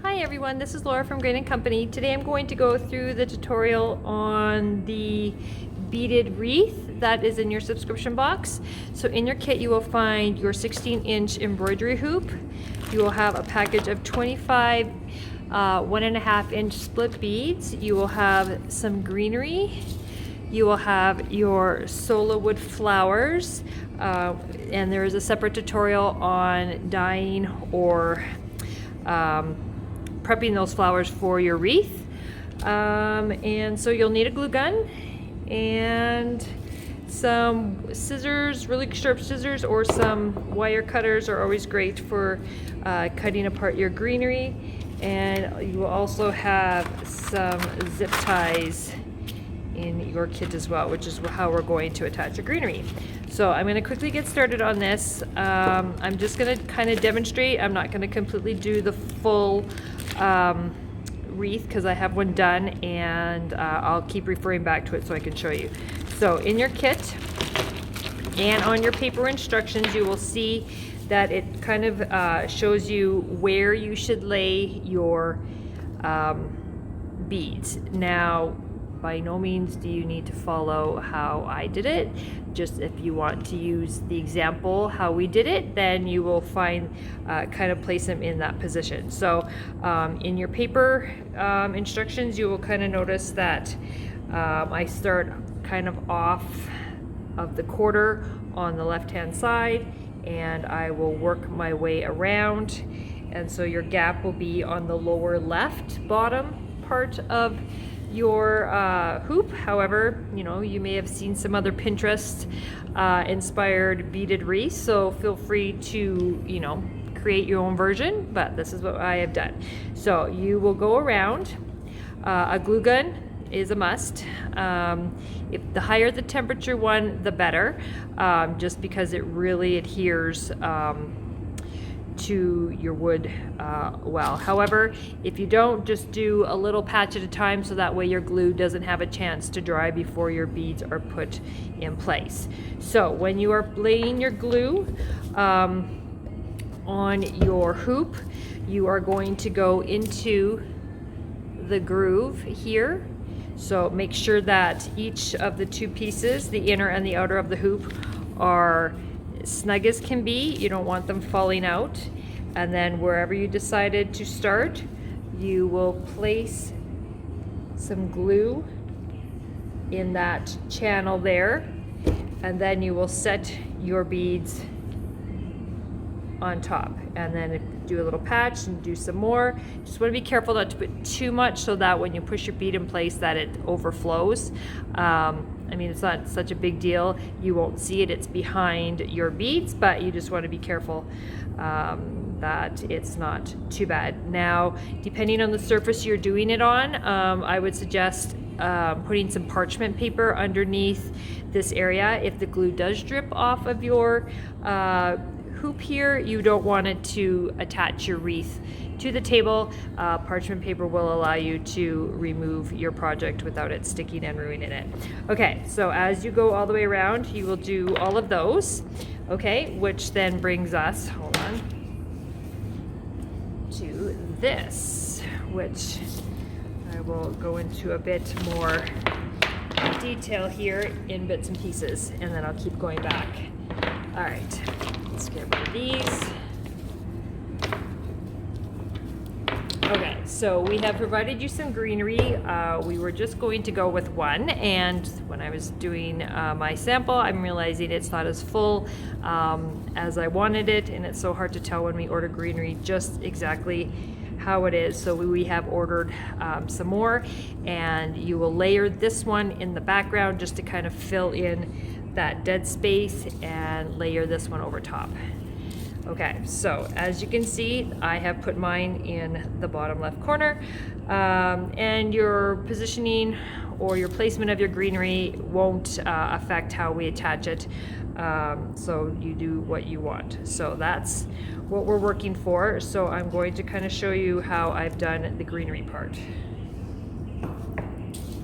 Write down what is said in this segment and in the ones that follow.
Hi everyone, this is Laura from Greenery Company. Today I'm going to go through the tutorial on the beaded wreath that is in your subscription box. So in your kit you will find your 16-inch embroidery hoop. You will have a package of 25 1.5-inch split beads. You will have some greenery. You will have your solo wood flowers, and there is a separate tutorial on dyeing or prepping those flowers for your wreath. And so you'll need a glue gun and some scissors, really sharp scissors, or some wire cutters are always great for cutting apart your greenery. And you will also have some zip ties in your kit as well, which is how we're going to attach your greenery. So I'm going to quickly get started on this. I'm just going to kind of demonstrate. I'm not going to completely do the full wreath because I have one done, and I'll keep referring back to it so I can show you. So in your kit and on your paper instructions, you will see that it kind of shows you where you should lay your beads. Now, by no means do you need to follow how I did it. Just if you want to use the example how we did it, then you will find kind of place them in that position. So in your paper instructions, you will kind of notice that I start kind of off of the quarter on the left hand side, and I will work my way around, and so your gap will be on the lower left bottom part of your hoop. However, you may have seen some other Pinterest inspired beaded wreaths, so feel free to create your own version, but this is what I have done. So you will go around. A glue gun is a must. If the higher the temperature one, the better, just because it really adheres to your wood well. However, if you don't, just do a little patch at a time so that way your glue doesn't have a chance to dry before your beads are put in place. So when you are laying your glue on your hoop, you are going to go into the groove here. So make sure that each of the two pieces, the inner and the outer of the hoop, are snug as can be. You don't want them falling out. And then wherever you decided to start, you will place some glue in that channel there, and then you will set your beads on top, and then do a little patch and do some more. Just want to be careful not to put too much so that when you push your bead in place that it overflows. I mean, it's not such a big deal. You won't see it, it's behind your beads, but you just want to be careful that it's not too bad. Now, depending on the surface you're doing it on, I would suggest putting some parchment paper underneath this area. If the glue does drip off of your hoop here, you don't want it to attach your wreath to the table. Parchment paper will allow you to remove your project without it sticking and ruining it. Okay, so as you go all the way around, you will do all of those. Okay, which then brings us, hold on, to this, which I will go into a bit more detail here in bits and pieces, and then I'll keep going back. All right, let's get rid of these. Okay, so we have provided you some greenery. We were just going to go with one, and when I was doing my sample, I'm realizing it's not as full as I wanted it, and it's so hard to tell when we order greenery just exactly how it is. So we have ordered some more, and you will layer this one in the background just to kind of fill in that dead space, and layer this one over top. Okay, so as you can see, I have put mine in the bottom left corner, and your positioning or your placement of your greenery won't affect how we attach it, so you do what you want. So that's what we're working for. So I'm going to kind of show you how I've done the greenery part.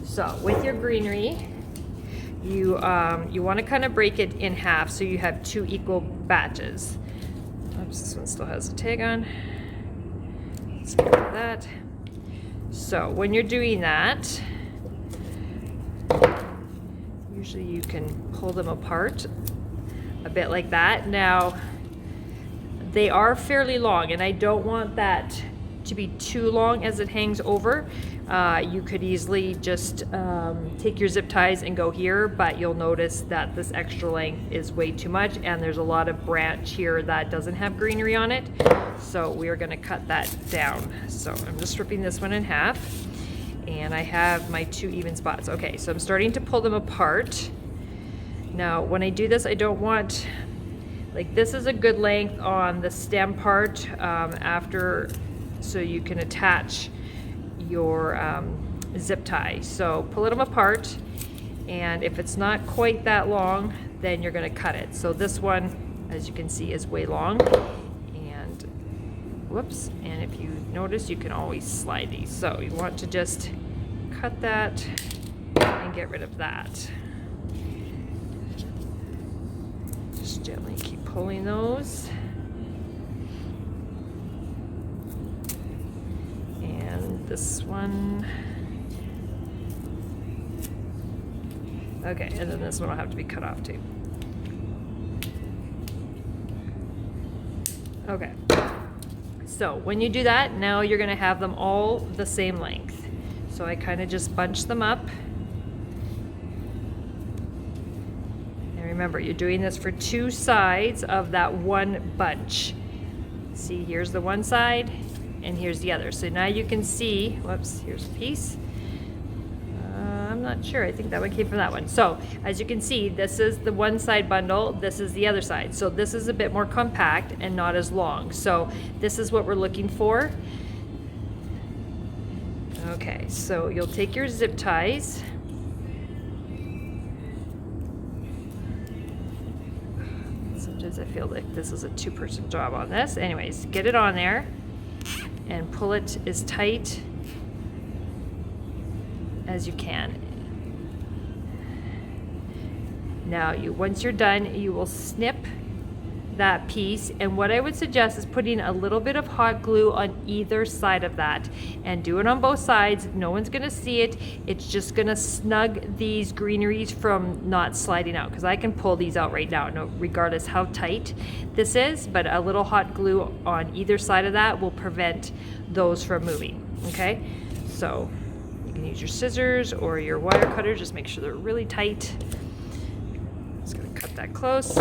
So with your greenery, you want to kind of break it in half so you have two equal batches. Oops, this one still has a tag on. Just get rid of that. So when you're doing that, usually you can pull them apart a bit like that. Now, they are fairly long, and I don't want that to be too long as it hangs over. You could easily just take your zip ties and go here, but you'll notice that this extra length is way too much, and there's a lot of branch here that doesn't have greenery on it. So we are going to cut that down. So I'm just ripping this one in half, and I have my 2 even spots. Okay, so I'm starting to pull them apart. Now, when I do this, I don't want, like, this is a good length on the stem part after, so you can attach your zip tie. So pull them apart, and if it's not quite that long, then you're going to cut it. So this one, as you can see, is way long, and whoops, and if you notice, you can always slide these. So you want to just cut that and get rid of that. Just gently keep pulling those. This one. Okay, and then this one will have to be cut off too. Okay, so when you do that, now you're gonna have them all the same length. So I kind of just bunch them up. And remember, you're doing this for 2 sides of that one bunch. See, here's the one side, and here's the other. So now you can see, whoops, here's a piece. I'm not sure, I think that one came from that one. So as you can see, this is the one side bundle, this is the other side. So this is a bit more compact and not as long. So this is what we're looking for. Okay, so you'll take your zip ties. Sometimes I feel like this is a 2-person job on this. Anyways, get it on there and pull it as tight as you can. Now, once you're done, you will snip that piece, and what I would suggest is putting a little bit of hot glue on either side of that, and do it on both sides. No one's gonna see it. It's just gonna snug these greeneries from not sliding out, because I can pull these out right now, regardless how tight this is, but a little hot glue on either side of that will prevent those from moving, okay? So you can use your scissors or your wire cutter, just make sure they're really tight. Just gonna cut that close.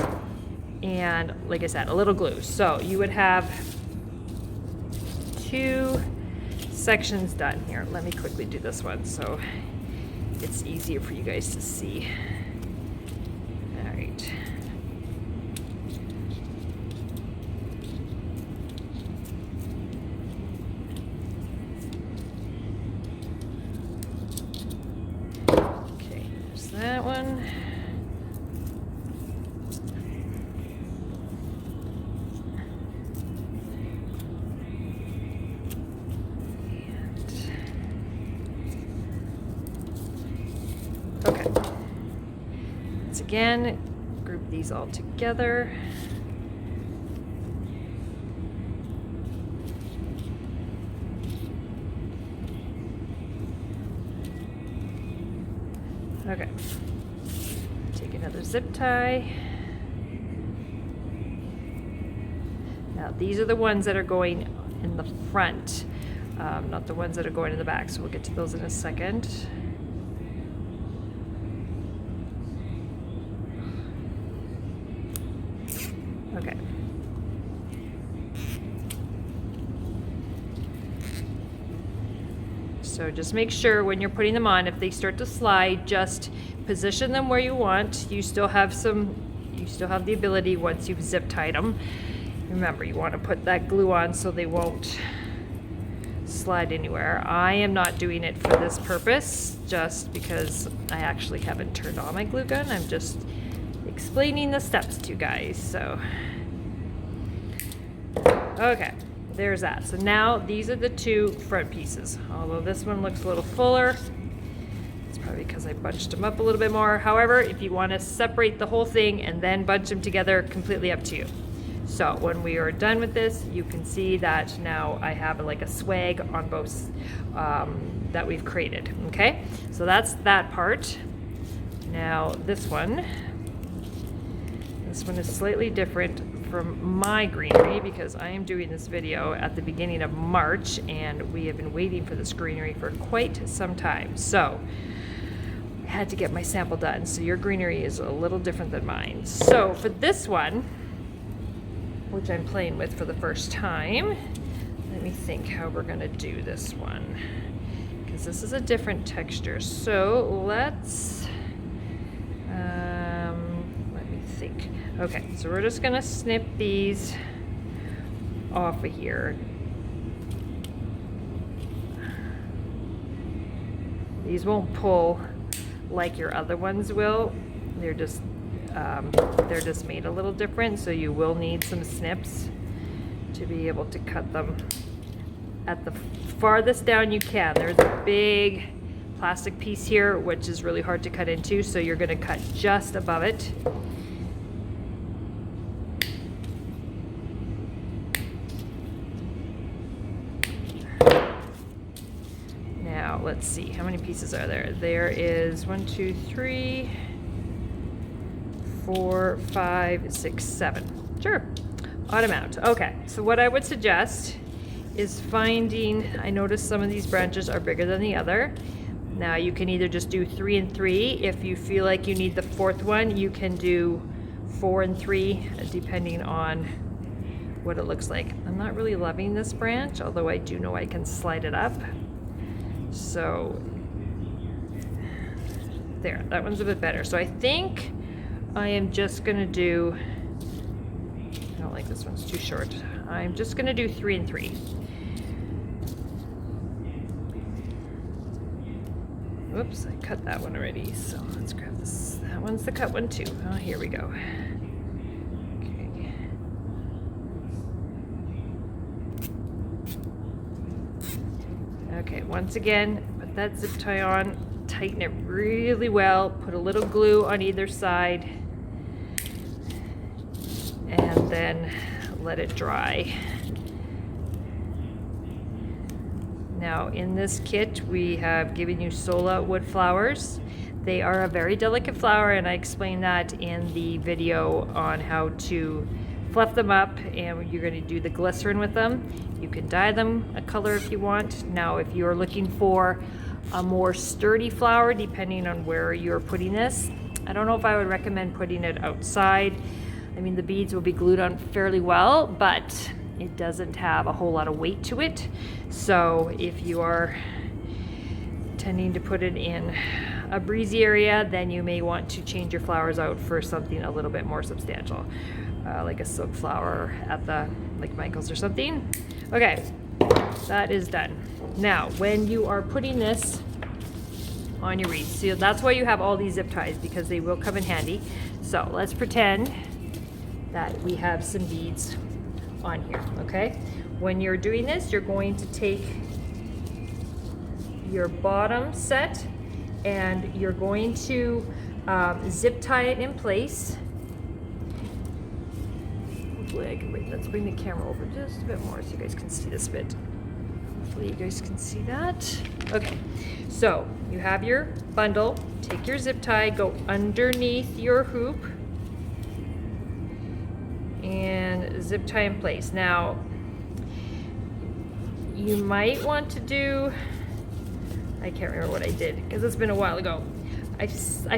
And like I said, a little glue. So you would have 2 sections done here. Let me quickly do this one so it's easier for you guys to see. All right. Okay, there's that one. Okay. Once again, group these all together. Okay. Take another zip tie. Now these are the ones that are going in the front, not the ones that are going in the back, so we'll get to those in a second. Okay. So just make sure when you're putting them on, if they start to slide, just position them where you want. You still have the ability once you've zip tied them. Remember, you want to put that glue on so they won't slide anywhere. I am not doing it for this purpose, just because I actually haven't turned on my glue gun. I'm just explaining the steps to you guys. So okay, there's that. So now these are the 2 front pieces. Although this one looks a little fuller, it's probably because I bunched them up a little bit more. However, if you want to separate the whole thing and then bunch them together, completely up to you. So when we are done with this, you can see that now I have like a swag on both that we've created, okay? So that's that part. Now this one is slightly different from my greenery because I am doing this video at the beginning of March and we have been waiting for this greenery for quite some time. So I had to get my sample done. So your greenery is a little different than mine. So for this one, which I'm playing with for the first time, let me think how we're gonna do this one, because this is a different texture. So let's, let me think. Okay, so we're just gonna snip these off of here. These won't pull like your other ones will. They're just made a little different, so you will need some snips to be able to cut them at the farthest down you can. There's a big plastic piece here, which is really hard to cut into, so you're gonna cut just above it. Now, let's see, how many pieces are there? There is 1, 2, 3, 4, 5, 6, 7. Sure, odd amount. Okay, so what I would suggest is finding, I noticed some of these branches are bigger than the other. Now you can either just do 3 and 3. If you feel like you need the fourth one, you can do 4 and 3, depending on what it looks like. I'm not really loving this branch, although I do know I can slide it up. So there, that one's a bit better. So I think I am just gonna do, I don't like this one's too short. I'm just gonna do 3 and 3. Whoops, I cut that one already. So let's grab this. That one's the cut one too. Oh, here we go. Okay. Okay, once again, put that zip tie on, tighten it really well, put a little glue on either side, and then let it dry. Now in this kit we have given you Sola wood flowers. They are a very delicate flower, and I explained that in the video on how to fluff them up, and you're going to do the glycerin with them. You can dye them a color if you want. Now if you're looking for a more sturdy flower, depending on where you're putting this, I don't know if I would recommend putting it outside. I mean, the beads will be glued on fairly well, but it doesn't have a whole lot of weight to it. So if you are tending to put it in a breezy area, then you may want to change your flowers out for something a little bit more substantial, like a silk flower at the like Michael's or something. Okay, that is done. Now, when you are putting this on your wreath, so that's why you have all these zip ties, because they will come in handy. So let's pretend that we have some beads on here, okay? When you're doing this, you're going to take your bottom set and you're going to zip tie it in place. Hopefully I can, wait, let's bring the camera over just a bit more so you guys can see this bit. Hopefully you guys can see that. Okay, so you have your bundle, take your zip tie, go underneath your hoop, and zip tie in place. Now, you might want to do, I can't remember what I did because it's been a while ago. I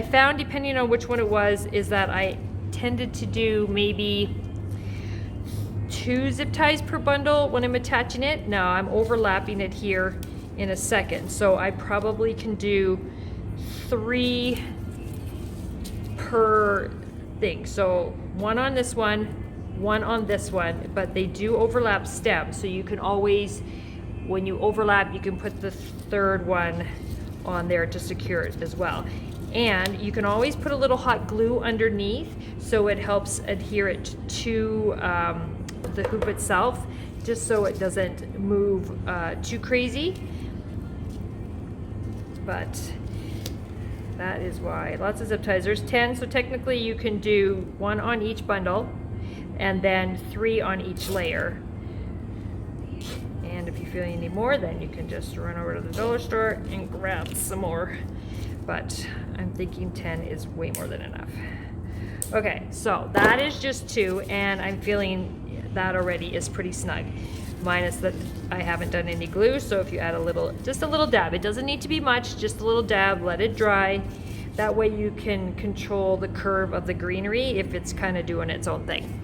found, depending on which one it was, is that I tended to do maybe 2 zip ties per bundle when I'm attaching it. Now I'm overlapping it here in a second, so I probably can do 3 per thing. So 1 on this one, 1 on this one, but they do overlap stems, so you can always, when you overlap, you can put the 3rd one on there to secure it as well. And you can always put a little hot glue underneath so it helps adhere it to the hoop itself, just so it doesn't move too crazy. But that is why. Lots of zip ties. There's 10, so technically you can do 1 on each bundle. and then 3 on each layer. And if you feel you need more, then you can just run over to the dollar store and grab some more. But I'm thinking 10 is way more than enough. Okay, so that is just 2, and I'm feeling that already is pretty snug. Minus that I haven't done any glue, so if you add a little, just a little dab, it doesn't need to be much, just a little dab, let it dry. That way you can control the curve of the greenery if it's kind of doing its own thing.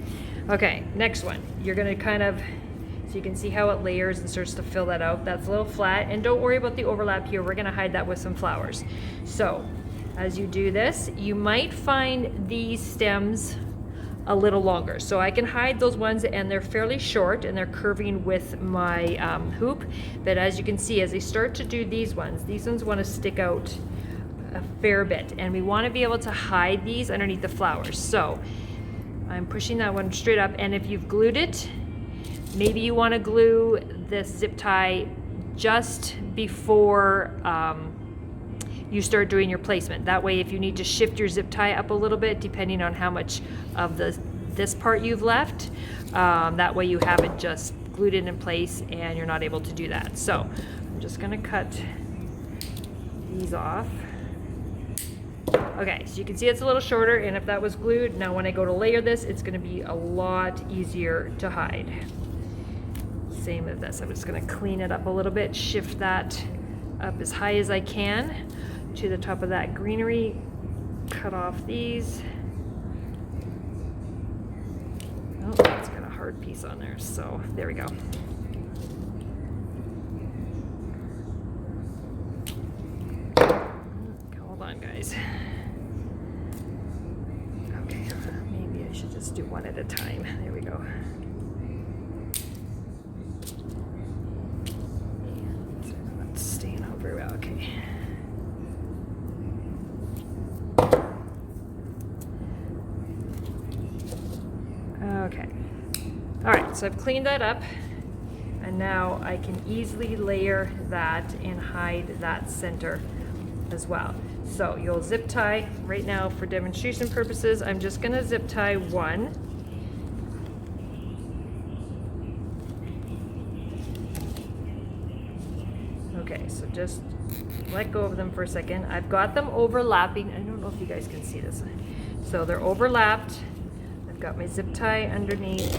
Okay, next one. You're gonna kind of, so you can see how it layers and starts to fill that out. That's a little flat, and don't worry about the overlap here. We're gonna hide that with some flowers. So as you do this, you might find these stems a little longer. So I can hide those ones, and they're fairly short and they're curving with my hoop. But as you can see, as I start to do these ones want to stick out a fair bit, and we want to be able to hide these underneath the flowers. So I'm pushing that one straight up, and if you've glued it, maybe you want to glue this zip tie just before you start doing your placement. That way, if you need to shift your zip tie up a little bit, depending on how much of this part you've left, that way you haven't just glued it in place and you're not able to do that. So I'm just gonna cut these off. Okay, so you can see it's a little shorter, and if that was glued, now when I go to layer this, it's gonna be a lot easier to hide. Same with this. I'm just gonna clean it up a little bit, shift that up as high as I can to the top of that greenery, cut off these. Oh, it's got a hard piece on there, so there we go. Hold on, guys. Okay, maybe I should just do one at a time. There we go. That's staying out very well. Okay. Okay. All right, so I've cleaned that up, and now I can easily layer that and hide that center as well. So you'll zip tie. Right now, for demonstration purposes, I'm just gonna zip tie one. Okay, so just let go of them for a second. I've got them overlapping. I don't know if you guys can see this. So they're overlapped. I've got my zip tie underneath,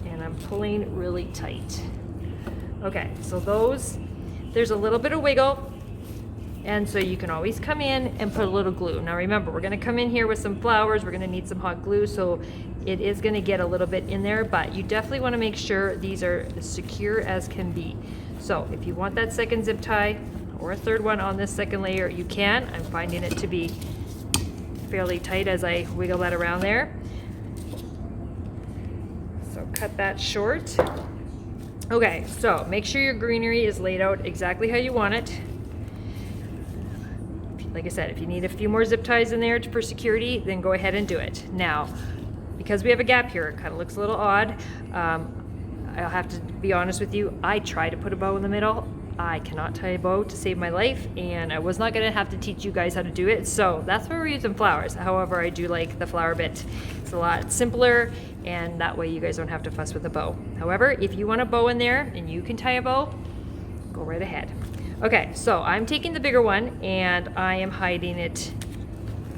and I'm pulling really tight. Okay, so there's a little bit of wiggle, and so you can always come in and put a little glue. Now remember, we're gonna come in here with some flowers, we're gonna need some hot glue, so it is gonna get a little bit in there, but you definitely wanna make sure these are as secure as can be. So if you want that second zip tie, or a third one on this second layer, you can. I'm finding it to be fairly tight as I wiggle that around there. So cut that short. Okay, so make sure your greenery is laid out exactly how you want it. Like I said, if you need a few more zip ties in there for security, then go ahead and do it. Now, because we have a gap here, it kind of looks a little odd. I'll have to be honest with you, I try to put a bow in the middle. I cannot tie a bow to save my life, and I was not gonna have to teach you guys how to do it, so that's why we're using flowers. However, I do like the flower bit. It's a lot simpler, and that way you guys don't have to fuss with a bow. However, if you want a bow in there and you can tie a bow, go right ahead. Okay, so I'm taking the bigger one and I am hiding it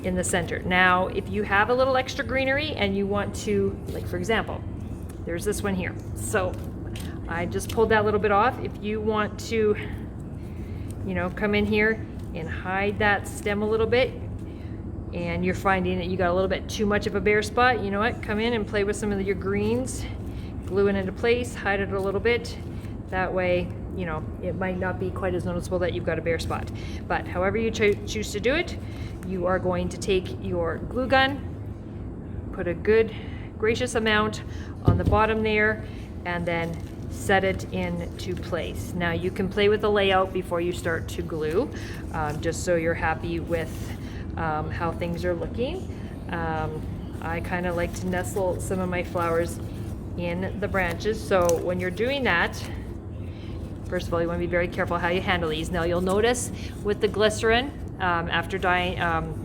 in the center. Now, if you have a little extra greenery and you want to, like for example, there's this one here. So I just pulled that little bit off. If you want to, come in here and hide that stem a little bit, and you're finding that you got a little bit too much of a bare spot, you know what? Come in and play with some of your greens, glue it into place, hide it a little bit. That way, it might not be quite as noticeable that you've got a bare spot. But however you choose to do it, you are going to take your glue gun, put a good, gracious amount on the bottom there, and then set it into place. Now you can play with the layout before you start to glue, just so you're happy with how things are looking. I kind of like to nestle some of my flowers in the branches. So when you're doing that, first of all, you want to be very careful how you handle these. Now you'll notice with the glycerin, after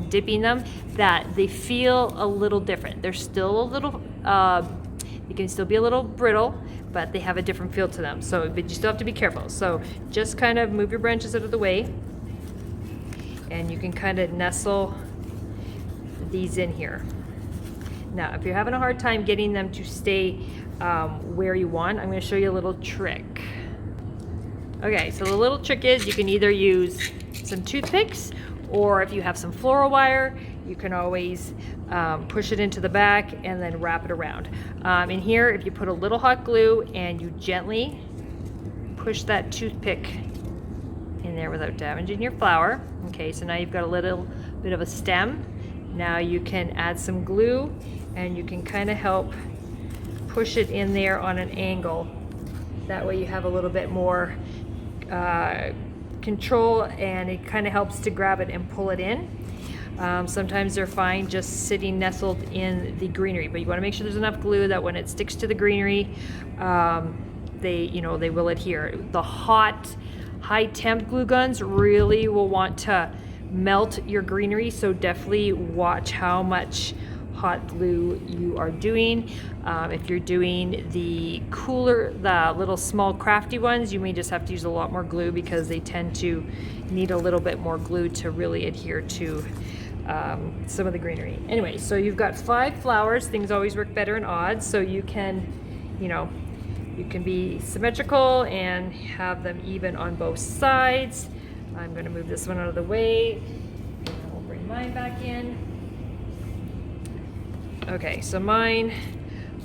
dipping them, that they feel a little different. They're still a little They can still be a little brittle, but they have a different feel to them. So, but you still have to be careful. So just kind of move your branches out of the way, and you can kind of nestle these in here. Now, if you're having a hard time getting them to stay where you want, I'm going to show you a little trick. Okay, so the little trick is you can either use some toothpicks, or if you have some floral wire, you can always push it into the back and then wrap it around. In here, if you put a little hot glue and you gently push that toothpick in there without damaging your flower. Okay, so now you've got a little bit of a stem. Now you can add some glue and you can kind of help push it in there on an angle. That way you have a little bit more control, and it kind of helps to grab it and pull it in. Sometimes they're fine just sitting nestled in the greenery, but you want to make sure there's enough glue that when it sticks to the greenery, they will adhere. The hot, high temp glue guns really will want to melt your greenery, so definitely watch how much hot glue you are doing. If you're doing the cooler, the little small crafty ones, you may just have to use a lot more glue because they tend to need a little bit more glue to really adhere to some of the greenery. Anyway, so you've got 5 flowers. Things always work better in odds, so you can, you can be symmetrical and have them even on both sides. I'm going to move this one out of the way, and we'll bring mine back in. Okay, so mine,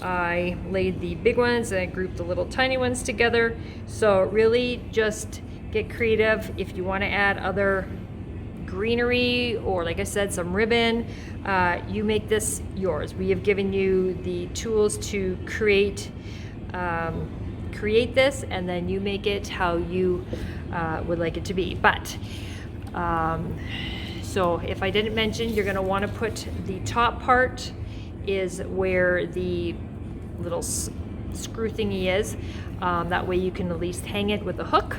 I laid the big ones and I grouped the little tiny ones together. So really just get creative. If you want to add other greenery or, like I said, some ribbon, you make this yours. We have given you the tools to create this, and then you make it how you would like it to be. But so if I didn't mention, you're going to want to put the top part is where the little screw thingy is. That way you can at least hang it with a hook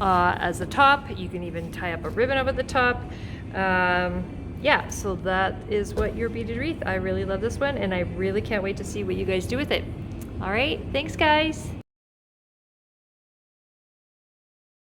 as the top. You can even tie up a ribbon up at the top. Yeah, so that is what your beaded wreath. I really love this one, and I really can't wait to see what you guys do with it. All right, thanks guys.